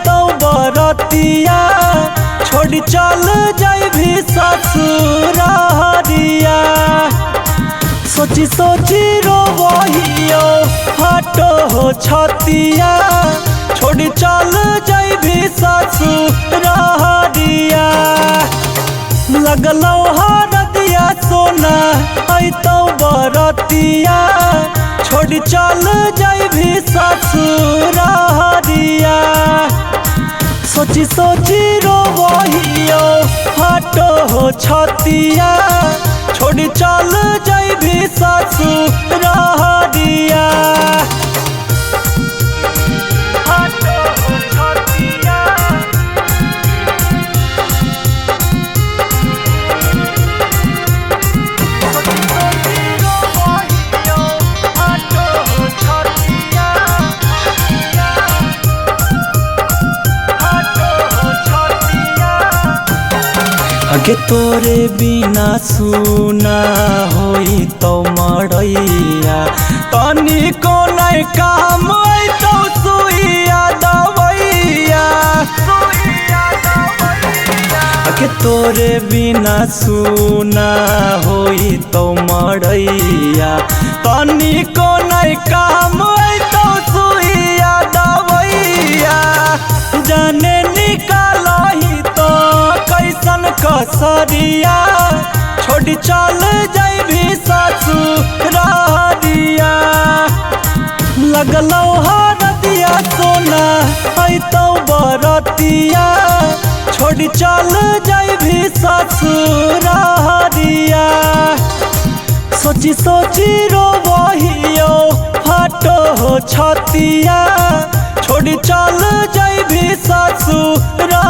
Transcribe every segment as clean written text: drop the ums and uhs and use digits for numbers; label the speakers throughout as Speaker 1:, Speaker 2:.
Speaker 1: तो बरतिया छोड़ चल जाइबी ससुरारिया। सोची सोची रोवहियो हटो हो छतिया छोड़ चल जाइबी ससुरारिया। लगलो हरदिया सोना तो बरतिया छोड़ चल जाइबी ससुरारिया। सोची सोची रोवहियो हटो हो छतिया छोड़ चल जाइबी ससुरारिया। आगे तोरे बिना सुना होई तो मड़ैया तनी को नहीं काम तो सुइया दवैया। आगे तोरे बिना सुना होई तो मड़ैया तनी को नहीं काम तो सुइया दवैया। जाने निकालही तो कैसन कसरिया छोड़ चल जाइबी ससुरारिया। लगलो हरदिया सोना तो बरतिया छोड़ चल जाइबी ससुरारिया। सोची सोची रोवहियो हटो हो छतिया छोड़ चल जाइबी ससुरारिया।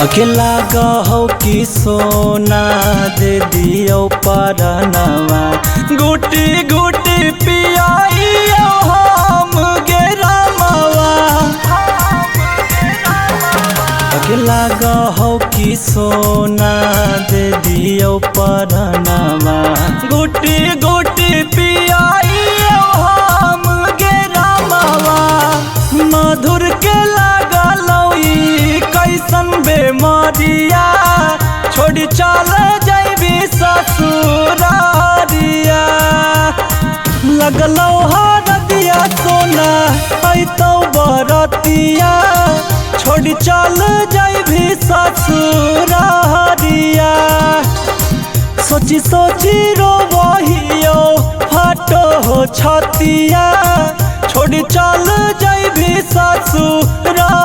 Speaker 1: अकेला गहो कि सोना दे दियो परनवा गुटी गुटी पियाइयो हम गेरमवा। अकेला गहो कि सोना दे दियो परनवा गुटी गुटी पियाइयो हम गेरमवा। मधुर के लागलो कैसन बेमारिया छोड़ चल जाइबी ससुरारिया। लगलो हरदिया सोना तो बरतिया छोड़ चल जाइबी ससुरारिया। सोची सोची रोवहियो हटो हो छतिया छोड़ चल जाइबी ससुरारिया।